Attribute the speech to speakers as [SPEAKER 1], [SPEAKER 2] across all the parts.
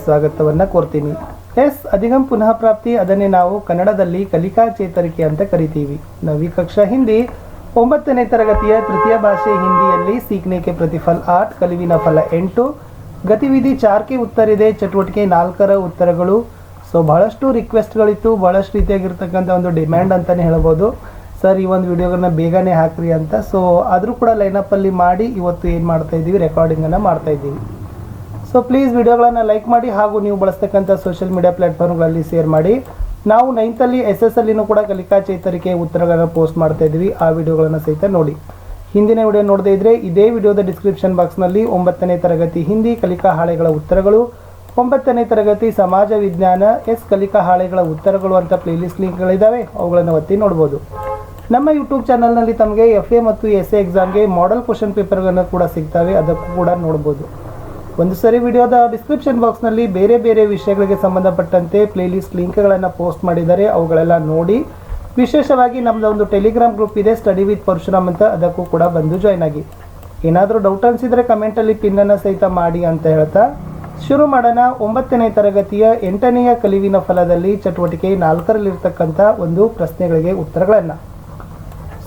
[SPEAKER 1] ಸ್ವಾಗತವನ್ನ ಕೋರ್ತೀನಿ. ಅಧಿಗಮ್ ಪುನಃ ಪ್ರಾಪ್ತಿ ಅದನ್ನೇ ನಾವು ಕನ್ನಡದಲ್ಲಿ ಕಲಿಕಾ ಚೇತರಿಕೆ ಅಂತ ಕರಿತೀವಿ. ನवी कक्षा ಹಿಂದಿ 9ನೇ ತರಗತಿಯ ತೃತೀಯ ಭಾಷೆ ಹಿಂದಿಯಲ್ಲಿ सीखने के प्रतिफल 8 ಕಲಿವಿನ ಫಲ 8 ಗತಿವಿಧಿ 4 ಗೆ ಉತ್ತರ ಇದೆ, ಚಟುವಟಿಕೆ 4ರ ಉತ್ತರಗಳು. ಸೊ ಬಹಳಷ್ಟು ರಿಕ್ವೆಸ್ಟ್ಗಳಿತ್ತು, ಬಹಳಷ್ಟು ರೀತಿಯಾಗಿರ್ತಕ್ಕಂಥ ಒಂದು ಡಿಮ್ಯಾಂಡ್ ಅಂತಲೇ ಹೇಳ್ಬೋದು. ಸರ್ ಈ ಒಂದು ವಿಡಿಯೋಗಳನ್ನ ಬೇಗನೆ ಹಾಕ್ರಿ ಅಂತ. ಸೊ ಆದರೂ ಕೂಡ ಲೈನಪ್ಪಲ್ಲಿ ಮಾಡಿ ಇವತ್ತು ಏನು ಮಾಡ್ತಾ ಇದ್ದೀವಿ, ರೆಕಾರ್ಡಿಂಗನ್ನು ಮಾಡ್ತಾ ಇದ್ದೀವಿ. ಸೊ ಪ್ಲೀಸ್ ವಿಡಿಯೋಗಳನ್ನು ಲೈಕ್ ಮಾಡಿ ಹಾಗೂ ನೀವು ಬಳಸ್ತಕ್ಕಂಥ ಸೋಷಿಯಲ್ ಮೀಡಿಯಾ ಪ್ಲಾಟ್ಫಾರ್ಮ್ಗಳಲ್ಲಿ ಶೇರ್ ಮಾಡಿ. ನಾವು 9th ಅಲ್ಲಿ SSLನೂ ಕೂಡ ಕಲಿಕಾ ಚೇತರಿಕೆ ಉತ್ತರಗಳನ್ನು ಪೋಸ್ಟ್ ಮಾಡ್ತಾ ಇದ್ದೀವಿ. ಆ ವಿಡಿಯೋಗಳನ್ನು ಸಹಿತ ನೋಡಿ. ಹಿಂದಿನ ವಿಡಿಯೋ ನೋಡದೇ ಇದ್ದರೆ ಇದೇ ವಿಡಿಯೋದ ಡಿಸ್ಕ್ರಿಪ್ಷನ್ ಬಾಕ್ಸ್ನಲ್ಲಿ 9ನೇ ತರಗತಿ ಹಿಂದಿ ಕಲಿಕಾ ಹಾಳೆಗಳ ಉತ್ತರಗಳು, 9ನೇ ತರಗತಿ ಸಮಾಜ ವಿಜ್ಞಾನ ಕಲಿಕಾ ಹಾಳೆಗಳ ಉತ್ತರಗಳು ಅಂತ ಪ್ಲೇಲಿಸ್ಟ್ ಲಿಂಕ್ಗಳಿದ್ದಾವೆ, ಅವುಗಳನ್ನು ಒತ್ತಿ ನೋಡ್ಬೋದು. ನಮ್ಮ ಯೂಟ್ಯೂಬ್ ಚಾನಲ್ನಲ್ಲಿ ತಮಗೆ FA ಮತ್ತು SA ಎಕ್ಸಾಮ್ಗೆ ಮಾಡೆಲ್ ಕ್ವಶನ್ ಪೇಪರ್ಗಳನ್ನು ಕೂಡ ಸಿಗ್ತವೆ, ಅದಕ್ಕೂ ಕೂಡ ನೋಡ್ಬೋದು. ಒಂದು ಸರಿ ವಿಡಿಯೋದ ಡಿಸ್ಕ್ರಿಪ್ಷನ್ ಬಾಕ್ಸ್ನಲ್ಲಿ ಬೇರೆ ಬೇರೆ ವಿಷಯಗಳಿಗೆ ಸಂಬಂಧಪಟ್ಟಂತೆ ಪ್ಲೇಲಿಸ್ಟ್ ಲಿಂಕ್ಗಳನ್ನು ಪೋಸ್ಟ್ ಮಾಡಿದ್ದಾರೆ, ಅವುಗಳೆಲ್ಲ ನೋಡಿ. ವಿಶೇಷವಾಗಿ ನಮ್ಮದು ಒಂದು ಟೆಲಿಗ್ರಾಮ್ ಗ್ರೂಪ್ ಇದೆ, ಸ್ಟಡಿ ವಿತ್ ಪರಶುರಾಮ್ ಅಂತ, ಅದಕ್ಕೂ ಕೂಡ ಬಂದು ಜಾಯ್ನ್ ಆಗಿ. ಏನಾದರೂ ಡೌಟ್ ಅನಿಸಿದರೆ ಕಮೆಂಟಲ್ಲಿ ಪಿನ್ನನ್ನು ಸಹಿತ ಮಾಡಿ ಅಂತ ಹೇಳ್ತಾ ಶುರು ಮಾಡೋಣ. 9ನೇ ತರಗತಿಯ 8ನೆಯ ಕಲಿವಿನ ಫಲದಲ್ಲಿ ಚಟುವಟಿಕೆ 4ರಲ್ಲಿರ್ತಕ್ಕಂಥ ಒಂದು ಪ್ರಶ್ನೆಗಳಿಗೆ ಉತ್ತರಗಳನ್ನು.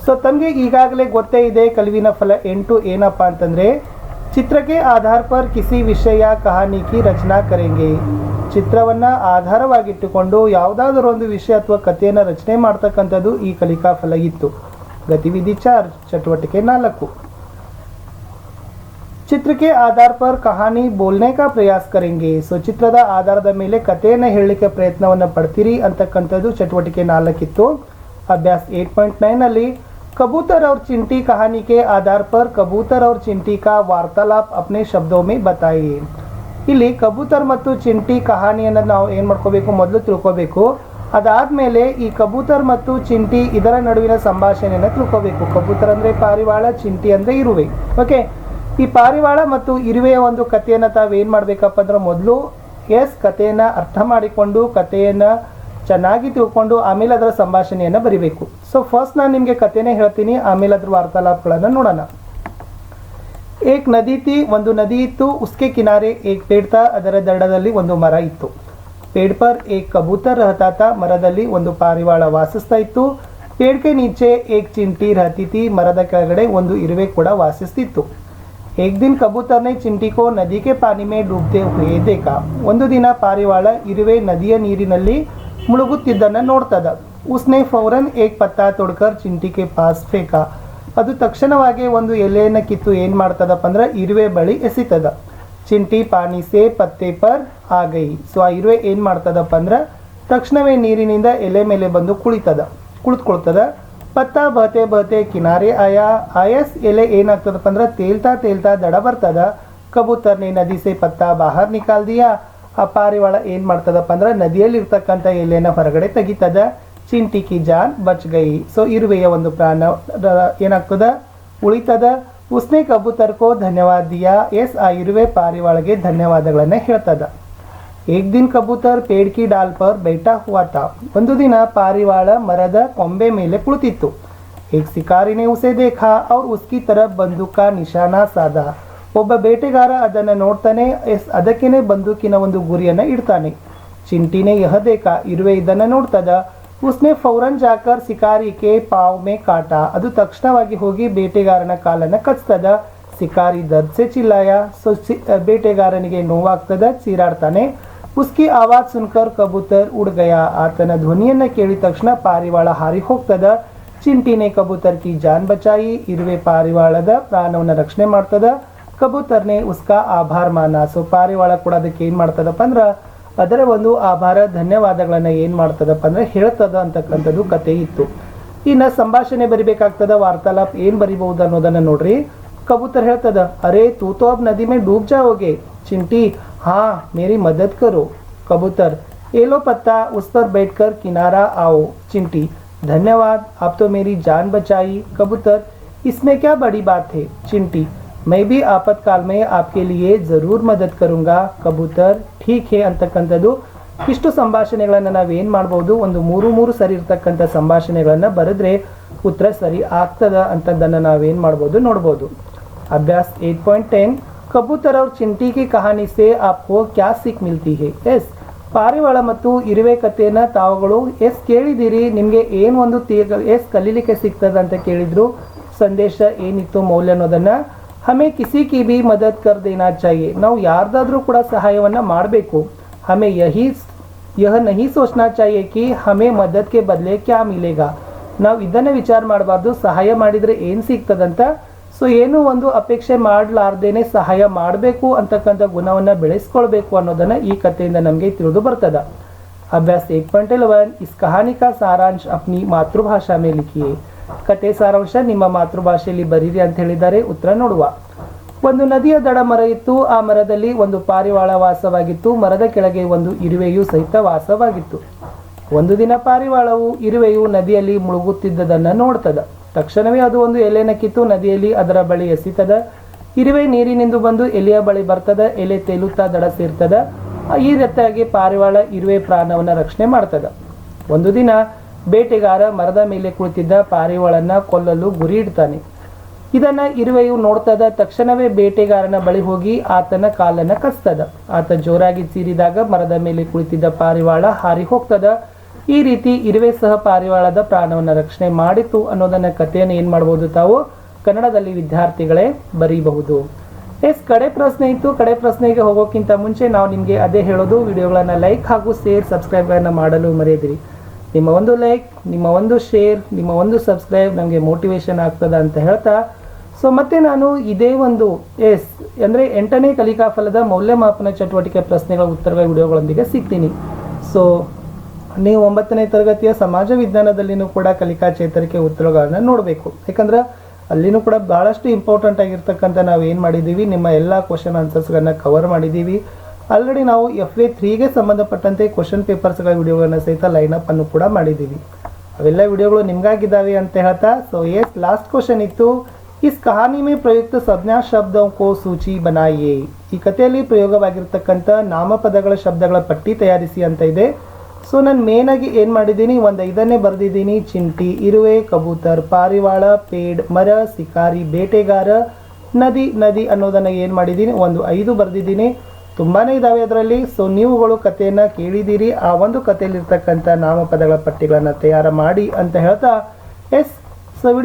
[SPEAKER 1] ಸೊ ತಮಗೆ ಈಗಾಗಲೇ ಗೊತ್ತೇ ಇದೆ ಕಲಿವಿನ ಫಲ 8 ಏನಪ್ಪ ಅಂತಂದರೆ, ಚಿತ್ರ के आधार पर किसी विषय या कहानी की रचना करेंगे. ಚಿತ್ರವನ್ನು ಆಧಾರವಾಗಿಟ್ಟುಕೊಂಡು ಯಾವುದಾದರೂ ಒಂದು ವಿಷಯ ಅಥವಾ ಕಥೆಯನ್ನು ರಚನೆ ಮಾಡ್ತಕ್ಕಂಥದ್ದು ಈ ಕಲಿಕಾ ಫಲ ಇತ್ತು. ಗತಿವಿಧಿ 4 ಚಟುವಟಿಕೆ 4. ಚಿತ್ರ के आधार पर कहानी बोलने का प्रयास करेंगे. ಸೊ ಚಿತ್ರದ ಆಧಾರದ ಮೇಲೆ ಕಥೆಯನ್ನು ಹೇಳಲಿಕ್ಕೆ ಪ್ರಯತ್ನವನ್ನು ಪಡ್ತೀರಿ ಅಂತಕ್ಕಂಥದ್ದು ಚಟುವಟಿಕೆ 4 ಇತ್ತು. ಅಭ್ಯಾಸ 8.9 ಅಲ್ಲಿ कबूतर और चिंटी कहानी के आधार पर कबूतर और चिंटी का वार्तालाप अपने शब्दों में बताइए. ಇಲ್ಲಿ ಕಬೂತರ್ ಮತ್ತು ಚಿಂಟಿ ಕಹಾನಿಯನ್ನು ನಾವು ಏನು ಮಾಡ್ಕೋಬೇಕು, ಮೊದಲು ತಿಳ್ಕೋಬೇಕು. ಅದಾದಮೇಲೆ ಈ ಕಬೂತರ್ ಮತ್ತು ಚಿಂಟಿ ಇದರ ನಡುವಿನ ಸಂಭಾಷಣೆಯನ್ನು ತಿಳ್ಕೋಬೇಕು. ಕಬೂತರ್ ಅಂದರೆ ಪಾರಿವಾಳ, ಚಿಂಟಿ ಅಂದರೆ ಇರುವೆ. ಓಕೆ, ಈ ಪಾರಿವಾಳ ಮತ್ತು ಇರುವೆಯ ಒಂದು ಕಥೆಯನ್ನು ತಾವೇನು ಮಾಡಬೇಕಪ್ಪ ಅಂದ್ರೆ ಮೊದಲು ಕಥೆಯನ್ನು ಅರ್ಥ ಮಾಡಿಕೊಂಡು ಕಥೆಯನ್ನು ಚೆನ್ನಾಗಿ ತಿಳ್ಕೊಂಡು ಆಮೇಲೆ ಅದರ ಸಂಭಾಷಣೆಯನ್ನು ಬರಿಬೇಕು. ಸೊ ಫಸ್ಟ್ ನಾನು ನಿಮಗೆ ಕಥೆನೇ ಹೇಳ್ತೀನಿ, ಆಮೇಲೆ ಅದ್ರ ವಾರ್ತಾಲಾಪಗಳನ್ನು ನೋಡೋಣ. ಏಕ್ ನದಿ ತಿ, ಒಂದು ನದಿ ಇತ್ತು. ಉಸ್ಕೆ ಕಿನಾರೆ ಏಕ್ ಪೇಡ್ ತಾ, ಅದರ ದಡದಲ್ಲಿ ಒಂದು ಮರ ಇತ್ತು. ಪೇಡ್ ಪರ್ ಏಕ್ ಕಬೂತರ್ ರಹತಾ ತಾ, ಮರದಲ್ಲಿ ಒಂದು ಪಾರಿವಾಳ ವಾಸಿಸ್ತಾ ಇತ್ತು. ಪೇಡ್ ಕೆ ನೀಚೆ ಏಕ್ ಚಿಂಟಿ ರಹತಿ ತಿ, ಮರದ ಕೆಳಗಡೆ ಒಂದು ಇರುವೆ ಕೂಡ ವಾಸಿಸ್ತಿತ್ತು. ಏಕ್ ದಿನ ಕಬೂತರ್ ನೆ ಚಿಂಟಿ ಕೋ ನದಿ ಕೆ ಪಾನಿ ಮೇ ಡೂಬ್ತೆ ಹುಯೇ ದೇಖಾ. ಒಂದು ದಿನ ಪಾರಿವಾಳ ಇರುವೆ ನದಿಯ ನೀರಿನಲ್ಲಿ ಮುಳುಗುತ್ತಿದ್ದನ್ನು ನೋಡ್ತದ. ಉಸ್ನೆ ಫೌರನ್ ಏಕ್ ಪತ್ತಾ ತೊಡ್ಕರ್ ಚಿಂಟಿ ಕೆ ಪಾಸ್ ಫೇಕಾ. ಅದು ತಕ್ಷಣವಾಗಿ ಒಂದು ಎಲೆಯನ್ನು ಕಿತ್ತು ಏನು ಮಾಡ್ತದಪ್ಪ ಅಂದ್ರೆ ಇರುವೆ ಬಳಿ ಎಸಿತದ. ಚಿಂಟಿ ಪಾನಿ ಸೇ ಪತ್ತೆ ಪರ್ ಆ ಗೈ. ಸೊ ಆ ಇರುವೆ ಏನು ಮಾಡ್ತದಪ್ಪ ಅಂದ್ರೆ ತಕ್ಷಣವೇ ನೀರಿನಿಂದ ಎಲೆ ಮೇಲೆ ಬಂದು ಕುಳಿತುಕೊಳ್ತದ. ಪತ್ತಾ ಬಹತೆ ಬಹತೆ ಕಿನಾರೆ ಆಯಸ್ ಎಲೆ ಏನಾಗ್ತದಪ್ಪ ಅಂದ್ರೆ ತೇಲ್ತಾ ತೇಲ್ತಾ ದಡ ಬರ್ತದ. ಕಬೂತರ್ನೆ ನದಿ ಸೇ ಪತ್ತಾ ಬಾಹರ್ ನಿಕಾಲ್ ದಿಯಾ. ಆ ಪಾರಿವಾಳ ಏನು ಮಾಡ್ತದಪ್ಪ ಅಂದ್ರೆ ನದಿಯಲ್ಲಿ ಇರ್ತಕ್ಕಂಥ ಎಲೆನ ಹೊರಗಡೆ ತೆಗಿತದ. ಚಿಂಟಿ ಕಿ ಜಾನ್ ಬಚ್ ಗೈ. ಸೊ ಇರುವೆಯ ಒಂದು ಪ್ರಾಣ ಏನಾಗ್ತದ, ಉಳಿತದ. ಉಸ್ನೆ ಕಬೂತರ್ ಕೋ ಧನ್ಯವಾದ ದಿಯಾ. ಆ ಇರುವೆ ಪಾರಿವಾಳಗೆ ಧನ್ಯವಾದಗಳನ್ನು ಹೇಳ್ತದ. ಏಕ್ ದಿನ ಕಬೂತರ್ ಪೇಡ್ ಕಿ ಡಾಲ್ ಪರ್ ಬೈಠಾ ಹುವಾ ತಾ. ಒಂದು ದಿನ ಪಾರಿವಾಳ ಮರದ ಕೊಂಬೆ ಮೇಲೆ ಕುಳಿತಿತ್ತು. ಏಕ್ ಶಿಕಾರಿನೇ ಉಸೆ ದೇಖಾ ಔರ್ ಉಸ್ಕಿ ತರಫ್ ಬಂದೂಕ್ ಕಾ ನಿಶಾನಾ ಸಾಧಾ. ಒಬ್ಬ ಬೇಟೆಗಾರ ಅದನ್ನು ನೋಡ್ತಾನೆ, ಅದಕ್ಕೇನೆ ಬಂದೂಕಿನ ಒಂದು ಗುರಿಯನ್ನು ಇಡ್ತಾನೆ. ಚಿಂಟಿನೇ ಯಹ ದೇಖಾ, ಇರುವೆ ಇದನ್ನು ನೋಡ್ತದ. ಉಸ್ನೆ ಫೌರನ್ ಜಾಕರ್ ಶಿಕಾರಿ ಕೆ ಪಾವ್ ಮೇ ಕಾಟ. ಅದು ತಕ್ಷಣವಾಗಿ ಹೋಗಿ ಬೇಟೆಗಾರನ ಕಾಲನ್ನು ಕಚ್ತದ. ಶಿಕಾರಿ ದರ್ಸೆ ಚಿಲ್ಲಾಯ. ಸೊ ಬೇಟೆಗಾರನಿಗೆ ನೋವಾಗ್ತದ, ಚೀರಾಡ್ತಾನೆ. ಉಸ್ಕಿ ಆವಾಜ್ ಸುನ್ಕರ್ ಕಬೂತರ್ ಉಡ್ ಗಯಾ. ಆತನ ಧ್ವನಿಯನ್ನು ಕೇಳಿದ ತಕ್ಷಣ ಪಾರಿವಾಳ ಹಾರಿ ಹೋಗ್ತದ. ಚಿಂಟಿನೇ ಕಬೂತರ್ ಕಿ ಜಾನ್ ಬಚಾಯಿ. ಇರುವೆ ಪಾರಿವಾಳದ ಪ್ರಾಣವನ್ನು ರಕ್ಷಣೆ ಮಾಡ್ತದ. ಕಬೂತರ್ನೆ ಉಸ್ಕಾ ಆಭಾರ್ ಮಾನ. ಸೊ ಪಾರಿವಾಳ ಕೂಡ ಅದಕ್ಕೆ ಏನು ಮಾಡ್ತದಪ್ಪ ಅಂದ್ರೆ ಅದರ ಒಂದು ಆಭಾರ ಧನ್ಯವಾದಗಳನ್ನು ಏನು ಮಾಡ್ತದಪ್ಪ ಅಂದ್ರೆ ಹೇಳ್ತದ ಅಂತಕ್ಕಂಥದ್ದು ಕತೆ ಇತ್ತು. ಇನ್ನು ಸಂಭಾಷಣೆ ಬರಿಬೇಕಾಗ್ತದ, ವಾರ್ತಾಲಾಪ ಏನು ಬರಿಬಹುದು ಅನ್ನೋದನ್ನು ನೋಡ್ರಿ. ಕಬೂತರ್ ಹೇಳ್ತದ, ಅರೇ ತೂ ತೋ ಅಬ್ ನದಿ ಮೇ ಡೂಬ್ ಜಾओगे. ಚಿಂಟಿ ಹಾ ಮೇರಿ ಮದದ್ ಕರೋ. ಕಬೂತರ್ ಏಲೋ ಪತ್ತಾ ಉಸ್ ಪರ್ बैठ कर किनारा आओ. चिंटी धन्यवाद, आप तो मेरी जान बचाई. कबूतर इसमें क्या बड़ी बात है. चिंटी मैं भी आपातकाल में आपके लिए ज़रूर मदद करूँगा. ಕಬೂತರ್ ಠೀಕ್ ಹೇ ಅಂತಕ್ಕಂಥದ್ದು. ಇಷ್ಟು ಸಂಭಾಷಣೆಗಳನ್ನು ನಾವೇನು ಮಾಡ್ಬೋದು, ಒಂದು 3 ಸರಿ ಇರ್ತಕ್ಕಂಥ ಸಂಭಾಷಣೆಗಳನ್ನು ಬರೆದ್ರೆ ಉತ್ತರ ಸರಿ ಆಗ್ತದ ಅಂತದನ್ನು ನಾವೇನು ಮಾಡ್ಬೋದು ನೋಡ್ಬೋದು. ಅಭ್ಯಾಸ 8.10 कबूतर और चिंटी की कहानी से आपको क्या सीख मिलती है? ಎಸ್ ಪಾರಿವಾಳ ಮತ್ತು ಇರುವೆ ಕಥೆಯನ್ನು ತಾವುಗಳು ಎಸ್ ಕೇಳಿದ್ದೀರಿ. ನಿಮಗೆ ಏನು ಒಂದು ಎಸ್ ಕಲೀಲಿಕ್ಕೆ ಸಿಗ್ತದೆ ಅಂತ ಕೇಳಿದ್ರು. ಸಂದೇಶ ಏನಿತ್ತು ಮೌಲ್ಯ ಅನ್ನೋದನ್ನು ಹಮೇ ಕಿಸಿ ಕಿ ಭಿ ಮದದ್ ಕರ್ ದೇನಾ ಚಾಹಿಯೆ. ನಾವು ಯಾರ್ದಾದ್ರೂ ಕೂಡ ಸಹಾಯವನ್ನು ಮಾಡಬೇಕು. ಹಮೇ ಯಹ ನಹಿ ಸೋಚನಾ ಚಾಹಿಯೆ ಕಿ ಹಮೇ ಮದದ್ ಕೆ ಬದಲೆ ಕ್ಯಾ ಮಿಲೇಗಾ. ನಾವು ಇದನ್ನು ವಿಚಾರ ಮಾಡಬಾರ್ದು ಸಹಾಯ ಮಾಡಿದರೆ ಏನು ಸಿಗ್ತದಂತ. ಸೊ ಏನು ಒಂದು ಅಪೇಕ್ಷೆ ಮಾಡಲಾರ್ದೇನೆ ಸಹಾಯ ಮಾಡಬೇಕು ಅಂತಕ್ಕಂಥ ಗುಣವನ್ನು ಬೆಳೆಸ್ಕೊಳ್ಬೇಕು ಅನ್ನೋದನ್ನು ಈ ಕಥೆಯಿಂದ ನಮಗೆ ತಿಳಿದು ಬರ್ತದೆ. ಅಭ್ಯಾಸ 8.11 ಇಸ್ ಕಹಾನಿ ಕಾ ಸಾರಾಂಶ ಅಪ್ನಿ ಮಾತೃಭಾಷಾ ಮೇ ಲಿಖಿಯೇ. ಕಥೆ ಸಾರಾಂಶ ನಿಮ್ಮ ಮಾತೃಭಾಷೆಯಲ್ಲಿ ಬರೀರಿ ಅಂತ ಹೇಳಿದ್ದಾರೆ. ಉತ್ತರ ನೋಡುವ. ಒಂದು ನದಿಯ ದಡ ಮರ ಇತ್ತು. ಆ ಮರದಲ್ಲಿ ಒಂದು ಪಾರಿವಾಳ ವಾಸವಾಗಿತ್ತು. ಮರದ ಕೆಳಗೆ ಒಂದು ಇರುವೆಯು ಸಹಿತ ವಾಸವಾಗಿತ್ತು. ಒಂದು ದಿನ ಪಾರಿವಾಳವು ಇರುವೆಯು ನದಿಯಲ್ಲಿ ಮುಳುಗುತ್ತಿದ್ದದನ್ನು ನೋಡ್ತದ. ತಕ್ಷಣವೇ ಅದು ಒಂದು ಎಲೆನ ಕಿತ್ತು ನದಿಯಲ್ಲಿ ಅದರ ಬಳಿ ಎಸಿತದ. ಇರುವೆ ನೀರಿನಿಂದ ಬಂದು ಎಲೆಯ ಬಳಿ ಬರ್ತದ. ಎಲೆ ತೇಲುತ್ತಾ ದಡ ಸೇರ್ತದ. ಈ ರೀತಿಯಾಗಿ ಪಾರಿವಾಳ ಇರುವೆ ಪ್ರಾಣವನ್ನು ರಕ್ಷಣೆ ಮಾಡ್ತದ. ಒಂದು ದಿನ ಬೇಟೆಗಾರ ಮರದ ಮೇಲೆ ಕುಳಿತಿದ್ದ ಪಾರಿವಾಳನ್ನ ಕೊಲ್ಲಲು ಗುರಿ ಇಡ್ತಾನೆ. ಇದನ್ನ ಇರುವೆಯು ನೋಡ್ತದ. ತಕ್ಷಣವೇ ಬೇಟೆಗಾರನ ಬಳಿ ಹೋಗಿ ಆತನ ಕಾಲನ್ನ ಕಚ್ತದ. ಆತ ಜೋರಾಗಿ ಚೀರಿದಾಗ ಮರದ ಮೇಲೆ ಕುಳಿತಿದ್ದ ಪಾರಿವಾಳ ಹಾರಿ ಹೋಗ್ತದ. ಈ ರೀತಿ ಇರುವೆ ಸಹ ಪಾರಿವಾಳದ ಪ್ರಾಣವನ್ನು ರಕ್ಷಣೆ ಮಾಡಿತು ಅನ್ನೋದನ್ನ ಕಥೆಯನ್ನು ಏನು ಮಾಡಬಹುದು ತಾವು ಕನ್ನಡದಲ್ಲಿ ವಿದ್ಯಾರ್ಥಿಗಳೇ ಬರೀಬಹುದು. ಎಸ್ ಕಡೆ ಪ್ರಶ್ನೆ ಇತ್ತು. ಕಡೆ ಪ್ರಶ್ನೆಗೆ ಹೋಗೋಕ್ಕಿಂತ ಮುಂಚೆ ನಾವು ನಿಮಗೆ ಅದೇ ಹೇಳೋದು, ವಿಡಿಯೋಗಳನ್ನು ಲೈಕ್ ಹಾಗೂ ಶೇರ್ ಸಬ್ಸ್ಕ್ರೈಬ್ಗಳನ್ನು ಮಾಡಲು ಮರೆಯದಿರಿ. ನಿಮ್ಮ ಒಂದು ಲೈಕ್, ನಿಮ್ಮ ಒಂದು ಶೇರ್, ನಿಮ್ಮ ಒಂದು ಸಬ್ಸ್ಕ್ರೈಬ್ ನಮಗೆ ಮೋಟಿವೇಶನ್ ಆಗ್ತದ ಅಂತ ಹೇಳ್ತಾ, ಸೊ ಮತ್ತೆ ನಾನು ಇದೇ ಒಂದು ಅಂದರೆ 8ನೇ ಕಲಿಕಾ ಫಲದ ಮೌಲ್ಯಮಾಪನ ಚಟುವಟಿಕೆ ಪ್ರಶ್ನೆಗಳ ಉತ್ತರಗಳ ವಿಡಿಯೋಗಳೊಂದಿಗೆ ಸಿಗ್ತೀನಿ. ಸೊ ನೀವು 9ನೇ ತರಗತಿಯ ಸಮಾಜ ವಿಜ್ಞಾನದಲ್ಲಿನೂ ಕೂಡ ಕಲಿಕಾ ಚೇತರಿಕೆ ಉತ್ತರಗಳನ್ನು ನೋಡಬೇಕು. ಯಾಕಂದ್ರೆ ಅಲ್ಲಿನೂ ಕೂಡ ಭಾಳಷ್ಟು ಇಂಪಾರ್ಟೆಂಟ್ ಆಗಿರ್ತಕ್ಕಂಥ ನಾವು ಏನು ಮಾಡಿದ್ದೀವಿ, ನಿಮ್ಮ ಎಲ್ಲ ಕ್ವಶನ್ ಆನ್ಸರ್ಸ್ಗಳನ್ನು ಕವರ್ ಮಾಡಿದ್ದೀವಿ. ಆಲ್ರೆಡಿ ನಾವು FA 3ಗೆ ಸಂಬಂಧಪಟ್ಟಂತೆ ಕ್ವಶನ್ ಪೇಪರ್ಸ್ಗಳ ವಿಡಿಯೋಗಳನ್ನು ಸಹಿತ ಲೈನಪ್ ಅನ್ನು ಕೂಡ ಮಾಡಿದ್ದೀವಿ. ಅವೆಲ್ಲ ವಿಡಿಯೋಗಳು ನಿಮಗಾಗಿದ್ದಾವೆ ಅಂತ ಹೇಳ್ತಾ, ಸೊ ಲಾಸ್ಟ್ ಕ್ವಶನ್ ಇತ್ತು, ಇಸ್ ಕಹಾನಿ ಮೇ ಪ್ರಯುಕ್ತ ಸಂಜ್ಞಾ ಶಬ್ದೋं को ಸೂಚಿ ಬನಾಯಿಯೇ. ಈ ಕಥೆಯಲ್ಲಿ ಪ್ರಯೋಗವಾಗಿರ್ತಕ್ಕಂಥ ನಾಮಪದಗಳ ಶಬ್ದಗಳ ಪಟ್ಟಿ ತಯಾರಿಸಿ ಅಂತ ಇದೆ. ಸೊ ನಾನು ಮೇನಾಗಿ ಏನು ಮಾಡಿದ್ದೀನಿ, ಒಂದು 5ನೇ ಬರೆದಿದ್ದೀನಿ. ಚಿಂಟಿ, ಇರುವೆ, ಕಬೂತರ್, ಪಾರಿವಾಳ, ಪೇಡ್, ಮರ, ಶಿಕಾರಿ, ಬೇಟೆಗಾರ, ನದಿ ಅನ್ನೋದನ್ನು ಏನು ಮಾಡಿದ್ದೀನಿ, ಒಂದು 5 ಬರೆದಿದ್ದೀನಿ. ತುಂಬಾ ಇದ್ದಾವೆ ಅದರಲ್ಲಿ. ಸೊ ನೀವುಗಳು ಕಥೆಯನ್ನು ಕೇಳಿದ್ದೀರಿ. ಆ ಒಂದು ಕಥೆಯಲ್ಲಿರ್ತಕ್ಕಂಥ ನಾಮಪದಗಳ ಪಟ್ಟಿಗಳನ್ನು ತಯಾರು ಮಾಡಿ ಅಂತ ಹೇಳ್ತಾ,